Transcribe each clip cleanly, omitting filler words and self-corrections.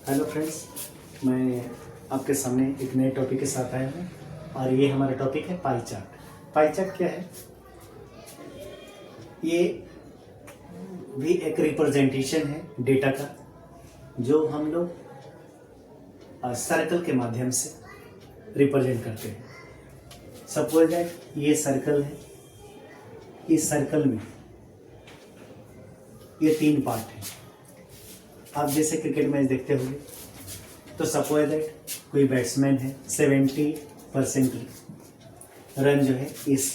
Hello friends, मैं आपके सामने एक नए टॉपिक के साथ आया हूँ और ये हमारा टॉपिक है पाई चार्ट। पाई चार्ट क्या है? ये भी एक रिप्रेजेंटेशन है डेटा का, जो हम लोग सर्कल के माध्यम से रिप्रेजेंट करते हैं। सपोज दैट ये सर्कल है, इस सर्कल में ये 3 पार्ट हैं। आप जैसे क्रिकेट मैच देखते होंगे तो सपोज दैट कोई बैट्समैन है, 70% रन जो है इस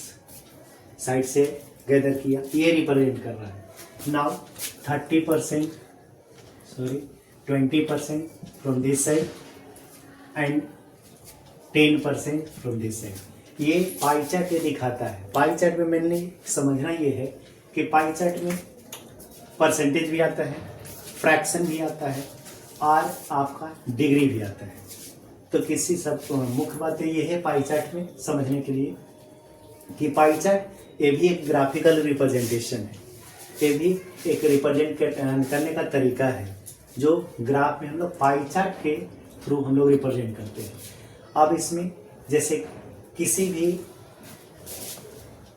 साइड से गैदर किया, ये रिप्रेजेंट कर रहा है। Now 20% from this side and 10% from this side. ये पाई चार्ट ये दिखाता है। पाई चार्ट में मेनली समझना ये है कि पाई चार्ट में परसेंटेज भी आता है, फ्रैक्शन भी आता है और आपका डिग्री भी आता है। तो किसी सब मुख्य बात ये है पाई चार्ट में समझने के लिए कि पाई चार्ट ये भी एक ग्राफिकल रिप्रेजेंटेशन है, ये भी एक रिप्रेजेंट करने का तरीका है जो ग्राफ में हम लोग पाई चार्ट के थ्रू हम लोग रिप्रेजेंट करते हैं। अब इसमें जैसे किसी भी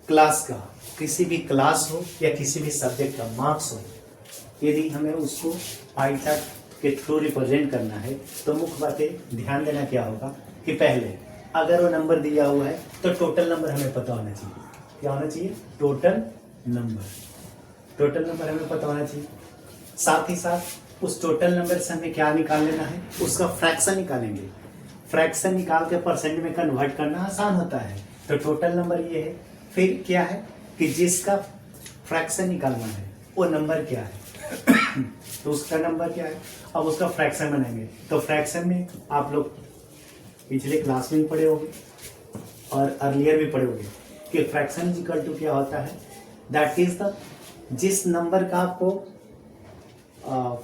क्लास का, किसी भी क्लास हो या किसी भी सब्जेक्ट का मार्क्स हो, यदि हमें उसको पाई चार्ट के थ्रू रिप्रेजेंट करना है तो मुख्य बातें ध्यान देना क्या होगा कि पहले अगर वो नंबर दिया हुआ है तो टोटल नंबर हमें पता होना चाहिए। क्या होना चाहिए? टोटल नंबर हमें पता होना चाहिए। साथ ही साथ उस टोटल नंबर से हमें क्या निकाल लेना है? उसका फ्रैक्शन निकालेंगे। फ्रैक्शन निकाल के परसेंट में कन्वर्ट करना आसान होता है। तो टोटल नंबर ये है। फिर क्या है कि जिसका फ्रैक्शन निकालना है वो नंबर क्या है तो उसका नंबर क्या है। अब उसका फ्रैक्शन बनाएंगे। तो फ्रैक्शन में आप लोग पिछले क्लास में भी पढ़े होंगे और अर्लियर भी पढ़े होंगे कि फ्रैक्शन इज इक्वल टू क्या होता है? दैट इज द जिस नंबर का आपको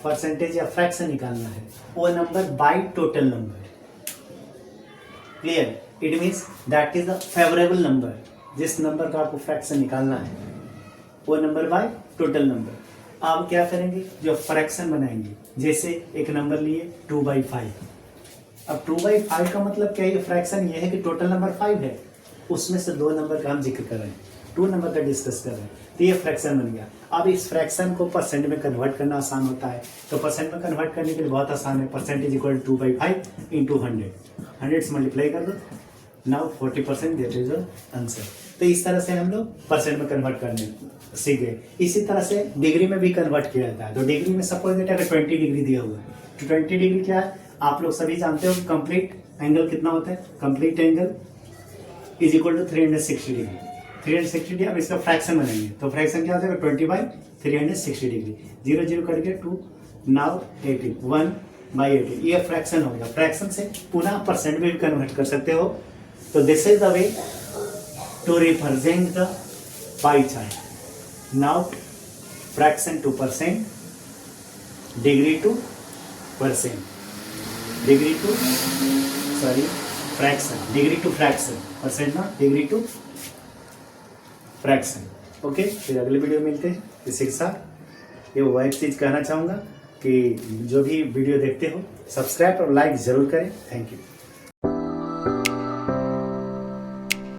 परसेंटेज या फ्रैक्शन निकालना है वो number by total number. Clear? It means that is the favourable number. जिस नंबर का आपको फ्रैक्शन निकालना है वो नंबर बाय टोटल नंबर। अब क्या करेंगे? जो फ्रैक्शन बनाएंगे। जैसे एक नंबर लिए 2/5। अब 2/5 का मतलब क्या है? फ्रैक्शन ये है कि टोटल नंबर 5 है, उसमें से 2 नंबर का हम जिक्र कर रहे हैं, 2 नंबर का डिस्कस कर रहे हैं, तो ये फ्रैक्शन बन गया। अब इस फ्रैक्शन को परसेंट में कन्वर्ट करना आसान होता है। तो परसेंट में कन्वर्ट करने के लिए बहुत आसान है। परसेंटेज इक्वल 2/5 इंटू 100 से मल्टीप्लाई कर दो। Now 40% that is answer. तो इस तरह से हम लोग परसेंट में कन्वर्ट करने सीख गए। इसी तरह से डिग्री में भी कन्वर्ट किया जाता है। तो डिग्री में सपोज दैट अगर 20 डिग्री दिया हुआ है तो 20 डिग्री क्या है? आप लोग सभी जानते हो कि कंप्लीट एंगल कितना होता है? Complete angle is equal to 360 degree. 360 degree. अब इसका फ्रैक्शन बनाएंगे तो फ्रैक्शन क्या होता है? 20/360 डिग्री। 0 0 करके 2, नाउ 80, 1/80। ये फ्रैक्शन हो गया। फ्रैक्शन से पुनः परसेंट में भी कन्वर्ट कर सकते हो। तो this is the way to represent the pie chart. Now fraction to percent, degree to percent, fraction, degree to fraction, percent ना, degree to fraction. ओके, फिर अगले वीडियो मिलते हैं इसी के साथ। ये वो एक चीज़ कहना चाहूँगा कि जो भी वीडियो देखते हो सब्सक्राइब और लाइक जरूर करें। Thank you.